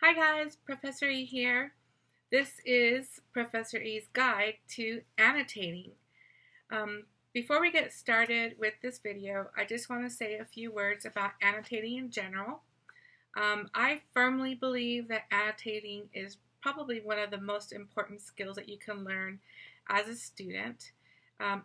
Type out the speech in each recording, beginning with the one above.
Hi guys, Professor E here. This is Professor E's guide to annotating. Before we get started with this video, I just want to say a few words about annotating in general. I firmly believe that annotating is probably one of the most important skills that you can learn as a student.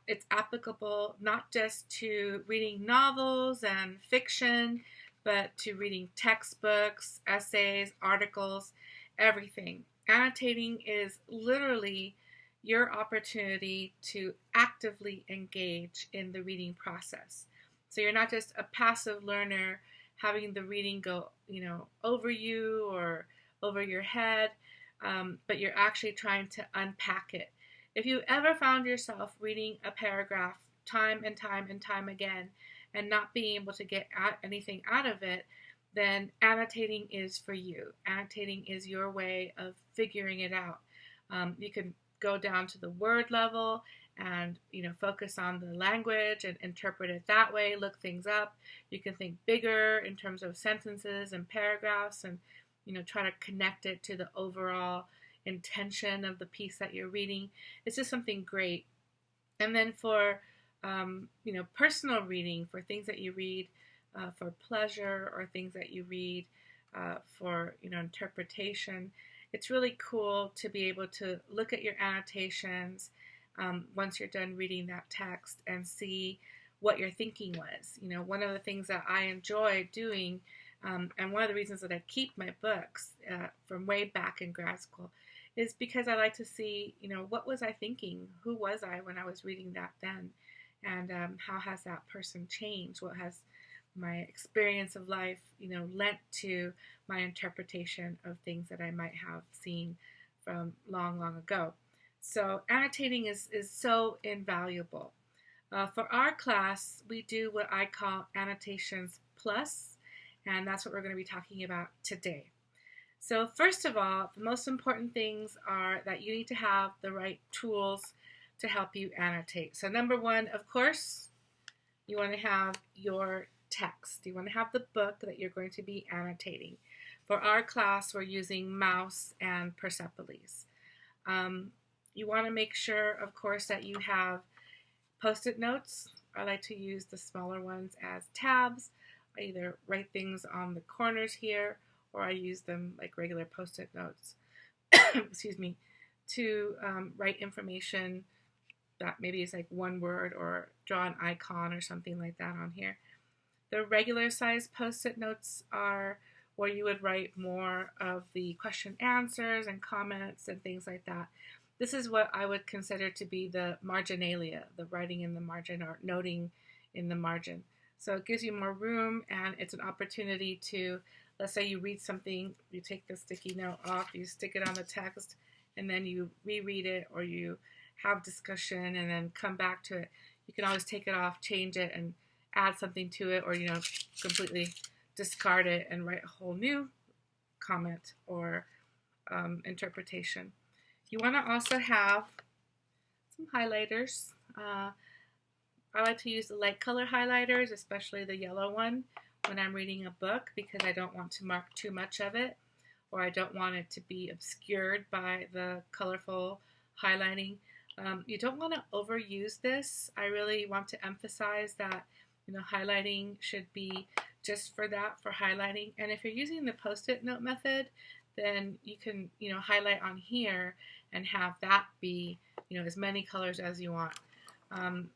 It's applicable not just to reading novels and fiction, but to reading textbooks, essays, articles, everything. Annotating is literally your opportunity to actively engage in the reading process. So you're not just a passive learner having the reading go, over you or over your head, but you're actually trying to unpack it. If you ever found yourself reading a paragraph time and time and time again and not being able to get anything out of it, then annotating is for you. Annotating is your way of figuring it out. You can go down to the word level and focus on the language and interpret it that way, look things up. You can think bigger in terms of sentences and paragraphs and try to connect it to the overall intention of the piece that you're reading. It's just something great. And then for personal reading, for things that you read for pleasure or things that you read for interpretation, it's really cool to be able to look at your annotations once you're done reading that text and see what your thinking was. One of the things that I enjoy doing, and one of the reasons that I keep my books from way back in grad school, is because I like to see, what was I thinking? Who was I when I was reading that then? And how has that person changed? What has my experience of life, lent to my interpretation of things that I might have seen from long, long ago? So annotating is so invaluable. For our class, we do what I call Annotations Plus, and that's what we're going to be talking about today. So first of all, the most important things are that you need to have the right tools to help you annotate. So number one, of course, you want to have your text. You want to have the book that you're going to be annotating. For our class, we're using Mouse and Persepolis. You want to make sure, of course, that you have Post-it notes. I like to use the smaller ones as tabs. I either write things on the corners here, or I use them like regular Post-it notes, excuse me, to write information that maybe is like one word or draw an icon or something like that on here. The regular size Post-it notes are where you would write more of the question answers and comments and things like that. This is what I would consider to be the marginalia, the writing in the margin or noting in the margin. So it gives you more room, and it's an opportunity to, let's say you read something, you take the sticky note off, you stick it on the text, and then you reread it, or you have discussion and then come back to it. You can always take it off, change it, and add something to it, or completely discard it and write a whole new comment or interpretation. You want to also have some highlighters. I like to use the light color highlighters, especially the yellow one, when I'm reading a book, because I don't want to mark too much of it, or I don't want it to be obscured by the colorful highlighting. You don't want to overuse this. I really want to emphasize that highlighting should be just for that, for highlighting. And if you're using the Post-it note method, then you can highlight on here and have that be as many colors as you want.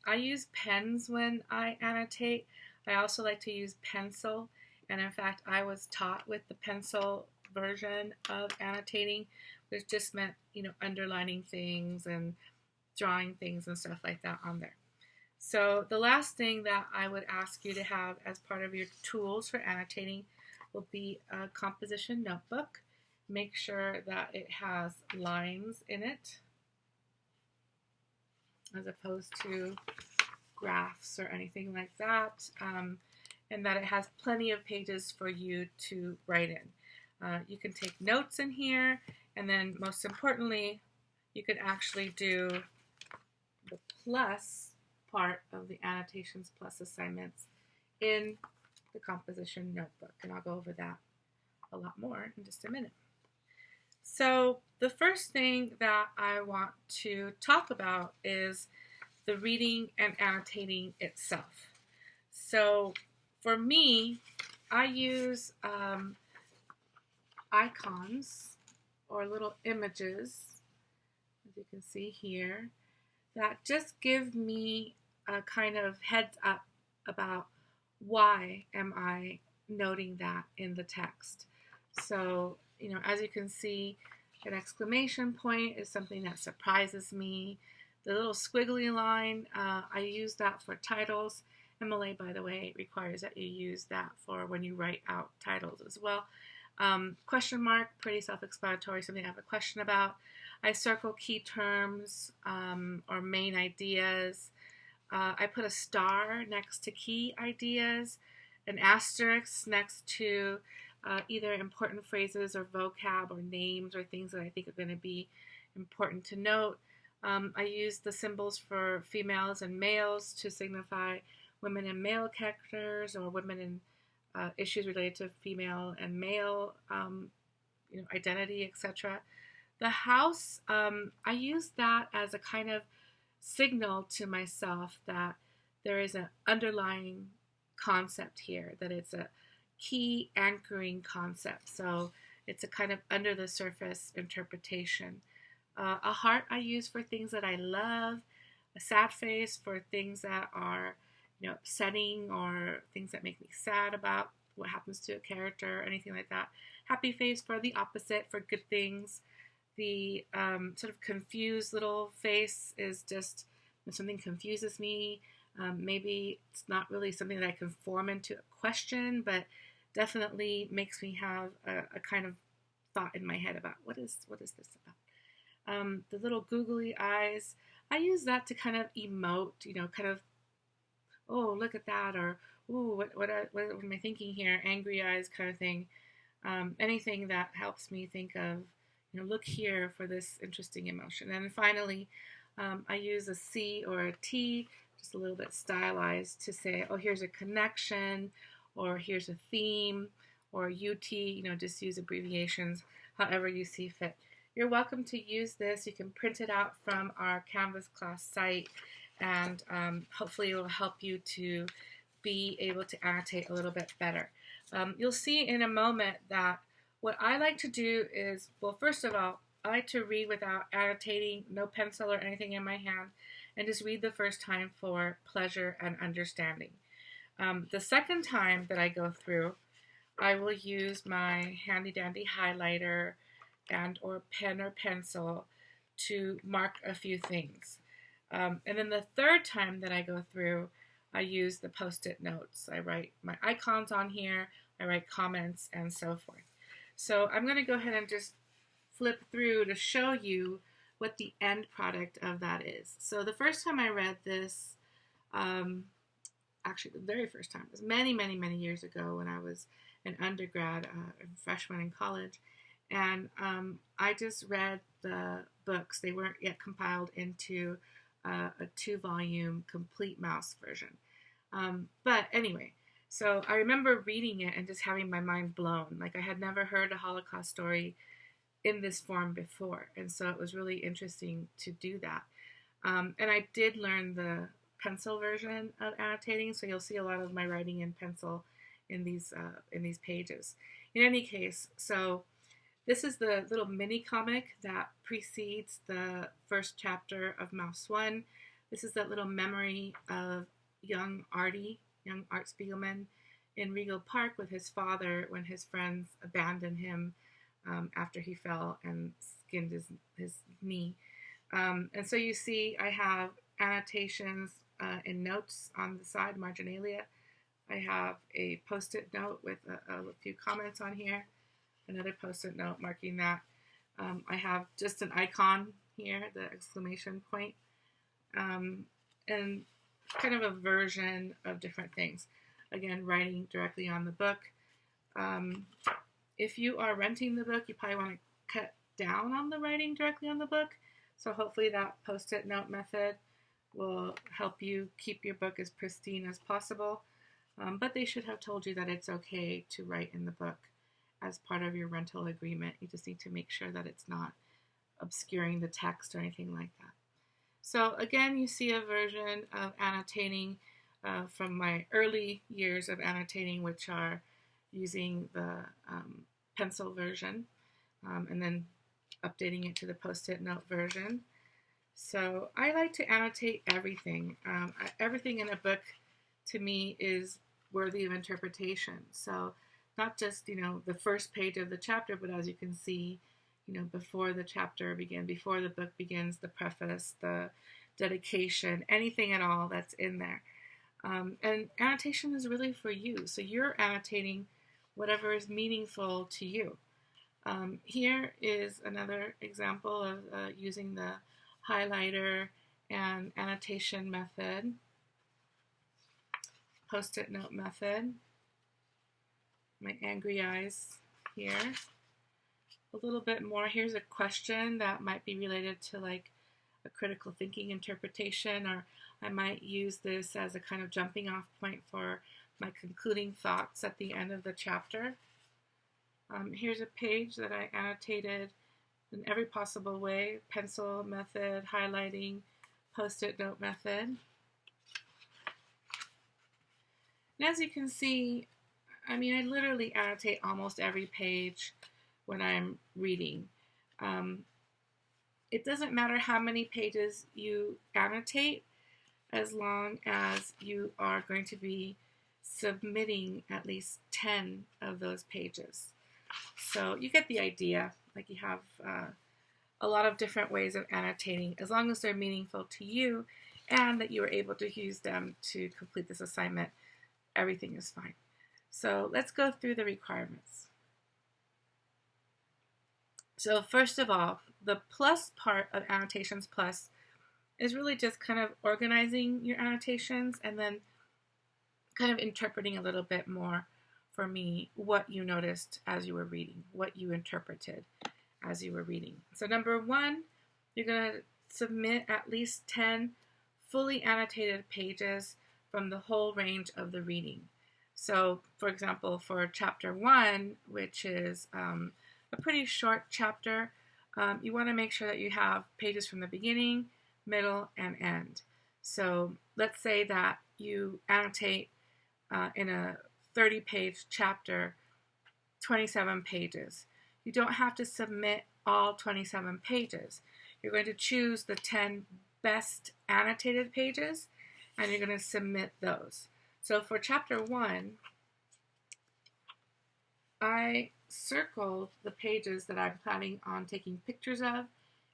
I use pens when I annotate. I also like to use pencil, and in fact I was taught with the pencil version of annotating, which just meant underlining things and drawing things and stuff like that on there. So the last thing that I would ask you to have as part of your tools for annotating will be a composition notebook. Make sure that it has lines in it as opposed to graphs or anything like that, and that it has plenty of pages for you to write in. You can take notes in here, and then most importantly, you can actually do the plus part of the Annotations Plus assignments in the composition notebook, and I'll go over that a lot more in just a minute. So the first thing that I want to talk about is the reading and annotating itself. So for me, I use icons or little images, as you can see here, that just give me a kind of heads up about why am I noting that in the text. So, as you can see, an exclamation point is something that surprises me. The little squiggly line, I use that for titles. MLA, by the way, requires that you use that for when you write out titles as well. Question mark, pretty self-explanatory, something I have a question about. I circle key terms or main ideas. I put a star next to key ideas, an asterisk next to either important phrases or vocab or names or things that I think are going to be important to note. I use the symbols for females and males to signify women and male characters or women in issues related to female and male identity, etc. The house, I use that as a kind of signal to myself that there is an underlying concept here, that it's a key anchoring concept. So it's a kind of under the surface interpretation. A heart I use for things that I love, a sad face for things that are upsetting or things that make me sad about what happens to a character, anything like that. Happy face for the opposite, for good things. The sort of confused little face is just when something confuses me. Maybe it's not really something that I can form into a question, but definitely makes me have a kind of thought in my head about what is this about. The little googly eyes, I use that to kind of emote, kind of, oh, look at that, or ooh, what am I thinking here? Angry eyes kind of thing. Anything that helps me think of, look here for this interesting emotion. And finally, I use a C or a T, just a little bit stylized, to say, oh, here's a connection, or here's a theme, or UT, just use abbreviations, however you see fit. You're welcome to use this. You can print it out from our Canvas class site, and hopefully it will help you to be able to annotate a little bit better. You'll see in a moment that what I like to do is, well, first of all, I like to read without annotating, no pencil or anything in my hand, and just read the first time for pleasure and understanding. The second time that I go through, I will use my handy dandy highlighter and or pen or pencil to mark a few things. And then the third time that I go through, I use the post-it notes. I write my icons on here, I write comments, and so forth. So I'm going to go ahead and just flip through to show you what the end product of that is. So the first time I read this, actually the very first time, was many, many, many years ago when I was an undergrad, a freshman in college. And I just read the books. They weren't yet compiled into a 2-volume complete mouse version. But anyway, so I remember reading it and just having my mind blown. Like, I had never heard a Holocaust story in this form before. And so it was really interesting to do that. And I did learn the pencil version of annotating, so you'll see a lot of my writing in pencil in these pages. In any case, so this is the little mini comic that precedes the first chapter of Mouse 1. This is that little memory of young Art Spiegelman, in Regal Park with his father when his friends abandoned him after he fell and skinned his knee. And so you see I have annotations in notes on the side, marginalia. I have a post-it note with a few comments on here. Another post-it note marking that. I have just an icon here, the exclamation point, and kind of a version of different things. Again, writing directly on the book. If you are renting the book, you probably want to cut down on the writing directly on the book. So hopefully that post-it note method will help you keep your book as pristine as possible. But they should have told you that it's okay to write in the book as part of your rental agreement. You just need to make sure that it's not obscuring the text or anything like that. So again, you see a version of annotating from my early years of annotating, which are using the pencil version, and then updating it to the post-it note version. So I like to annotate everything. Everything in a book, to me, is worthy of interpretation. So not just, the first page of the chapter, but as you can see, before the chapter begins, before the book begins, the preface, the dedication, anything at all that's in there. And annotation is really for you. So you're annotating whatever is meaningful to you. Here is another example of using the highlighter and annotation method, post-it note method. My angry eyes here. A little bit more. Here's a question that might be related to like a critical thinking interpretation, or I might use this as a kind of jumping off point for my concluding thoughts at the end of the chapter. Here's a page that I annotated in every possible way: pencil method, highlighting, post-it note method. And as you can see, I literally annotate almost every page when I'm reading. It doesn't matter how many pages you annotate, as long as you are going to be submitting at least 10 of those pages. So you get the idea. Like, you have a lot of different ways of annotating, as long as they're meaningful to you and that you are able to use them to complete this assignment. Everything is fine. So let's go through the requirements. So first of all, the plus part of Annotations Plus is really just kind of organizing your annotations and then kind of interpreting a little bit more for me what you noticed as you were reading, what you interpreted as you were reading. So number one, you're going to submit at least 10 fully annotated pages from the whole range of the reading. So for example, for chapter 1, which is a pretty short chapter, you want to make sure that you have pages from the beginning, middle, and end. So let's say that you annotate in a 30-page chapter, 27 pages. You don't have to submit all 27 pages. You're going to choose the 10 best annotated pages, and you're going to submit those. So for chapter 1, I circled the pages that I'm planning on taking pictures of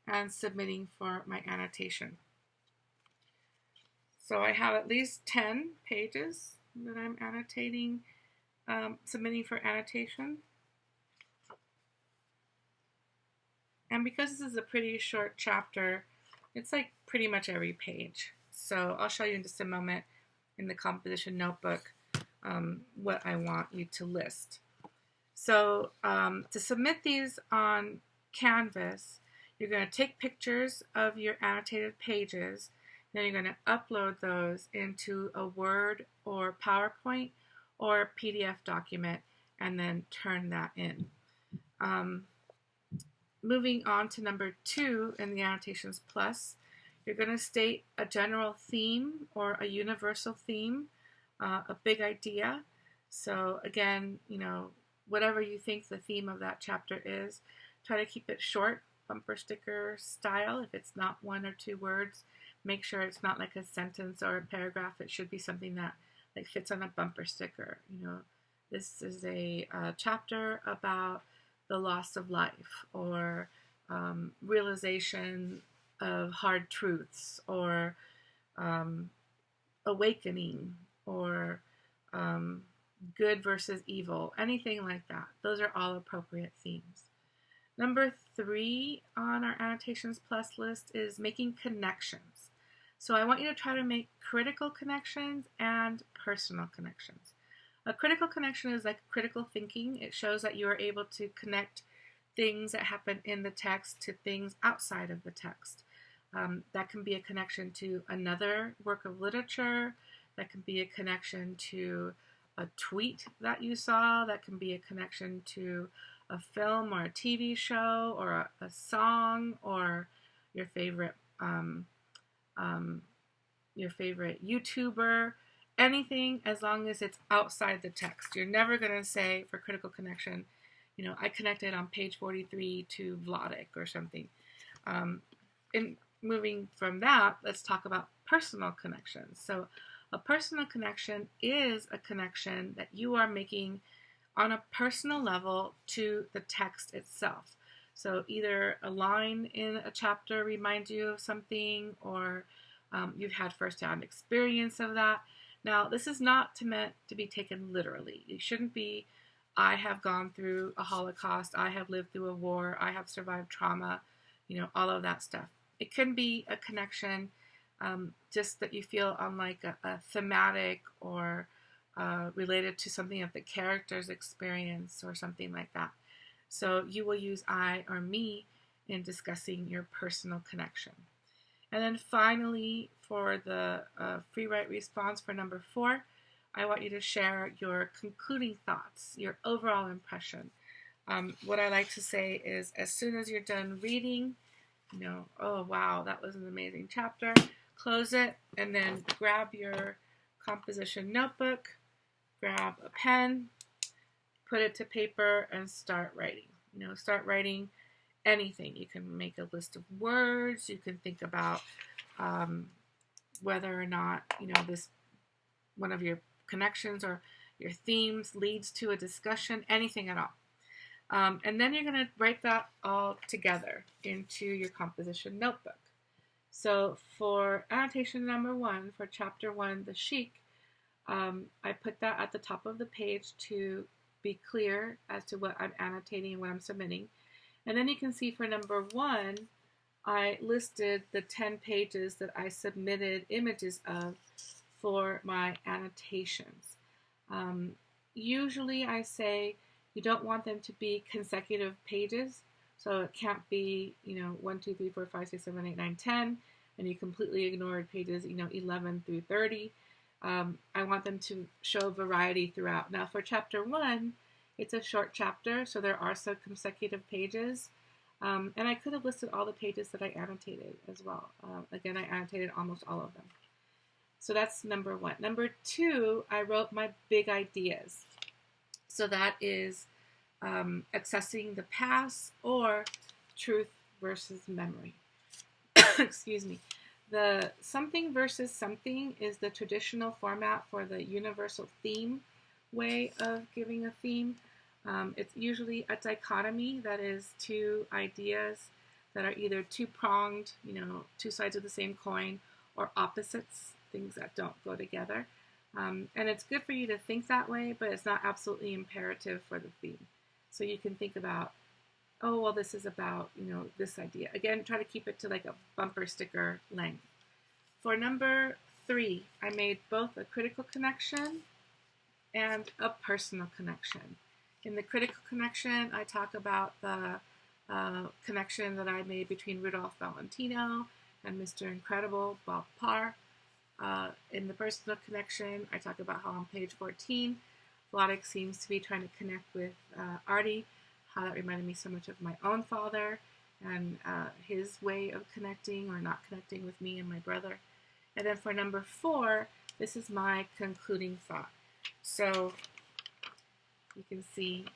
and submitting for my annotation. So I have at least 10 pages that I'm annotating, submitting for annotation. And because this is a pretty short chapter, it's like pretty much every page. So I'll show you in just a moment in the composition notebook what I want you to list. So to submit these on Canvas, you're going to take pictures of your annotated pages, then you're going to upload those into a Word or PowerPoint or PDF document, and then turn that in. Moving on to number 2 in the Annotations Plus, you're going to state a general theme or a universal theme, a big idea. So again, whatever you think the theme of that chapter is, try to keep it short, bumper sticker style. If it's not 1 or 2 words, make sure it's not like a sentence or a paragraph. It should be something that like fits on a bumper sticker. This is a chapter about the loss of life, or realization of hard truths, or awakening, or good versus evil, anything like that. Those are all appropriate themes. Number 3 on our Annotations Plus list is making connections. So I want you to try to make critical connections and personal connections. A critical connection is like critical thinking. It shows that you are able to connect things that happen in the text to things outside of the text. That can be a connection to another work of literature. That can be a connection to a tweet that you saw. That can be a connection to a film or a TV show or a song or your favorite YouTuber. Anything as long as it's outside the text. You're never going to say for critical connection, I connected on page 43 to Vladik or something. And moving from that, let's talk about personal connections. So a personal connection is a connection that you are making on a personal level to the text itself. So either a line in a chapter reminds you of something, or you've had firsthand experience of that. Now, this is not meant to be taken literally. It shouldn't be, I have gone through a Holocaust, I have lived through a war, I have survived trauma, all of that stuff. It can be a connection just that you feel on like a thematic or related to something that the characters experience or something like that. So you will use I or me in discussing your personal connection. And then finally, for the free write response for number 4, I want you to share your concluding thoughts, your overall impression. What I like to say is, as soon as you're done reading, oh wow, that was an amazing chapter, close it, and then grab your composition notebook, grab a pen, put it to paper, and start writing. Start writing anything. You can make a list of words. You can think about whether or not this one of your connections or your themes leads to a discussion, anything at all. And then you're going to write that all together into your composition notebook. So for annotation number 1, for chapter 1, the chic, I put that at the top of the page to be clear as to what I'm annotating and what I'm submitting. And then you can see for number 1, I listed the 10 pages that I submitted images of for my annotations. Usually I say you don't want them to be consecutive pages, so it can't be 1, 2, 3, 4, 5, 6, 7, 8, 9, 10, and you completely ignored pages 11 through 30. I want them to show variety throughout. Now for chapter 1, it's a short chapter, so there are some consecutive pages. And I could have listed all the pages that I annotated as well. Again, I annotated almost all of them. So that's number 1. Number 2, I wrote my big ideas. So that is accessing the past or truth versus memory. Excuse me. The something versus something is the traditional format for the universal theme way of giving a theme. It's usually a dichotomy, that is 2 ideas that are either two-pronged, 2 sides of the same coin, or opposites, things that don't go together. And it's good for you to think that way, but it's not absolutely imperative for the theme. So you can think about, oh, well, this is about, this idea. Again, try to keep it to like a bumper sticker length. For number 3, I made both a critical connection and a personal connection. In the critical connection, I talk about the connection that I made between Rudolph Valentino and Mr. Incredible, Bob Parr. In the personal connection, I talk about how on page 14, Vladik seems to be trying to connect with Artie, how that reminded me so much of my own father and his way of connecting or not connecting with me and my brother. And then for number 4, this is my concluding thought. So you can see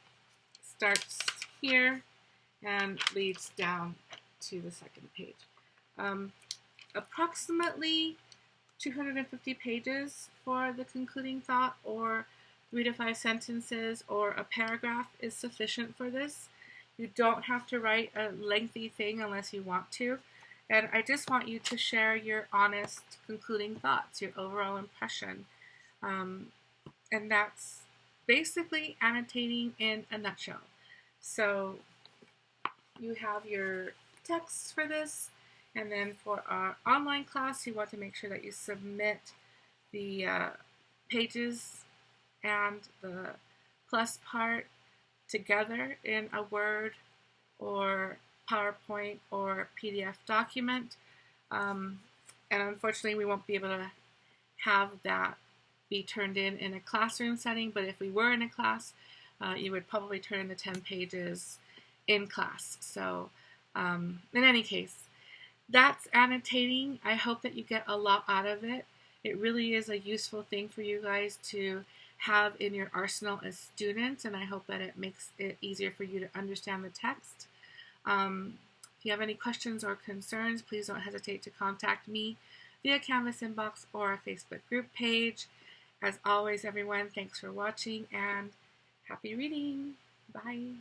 starts here and leads down to the second page. Approximately 250 pages for the concluding thought, or 3 to 5 sentences or a paragraph is sufficient for this. You don't have to write a lengthy thing unless you want to. And I just want you to share your honest concluding thoughts, your overall impression. And that's basically annotating in a nutshell. So you have your texts for this, and then for our online class, you want to make sure that you submit the pages and the plus part together in a Word or PowerPoint or PDF document. And unfortunately, we won't be able to have that be turned in a classroom setting, but if we were in a class, you would probably turn in the 10 pages in class. So in any case, that's annotating. I hope that you get a lot out of it. It really is a useful thing for you guys to have in your arsenal as students, and I hope that it makes it easier for you to understand the text. If you have any questions or concerns, please don't hesitate to contact me via Canvas inbox or our Facebook group page. As always, everyone, thanks for watching and happy reading. Bye.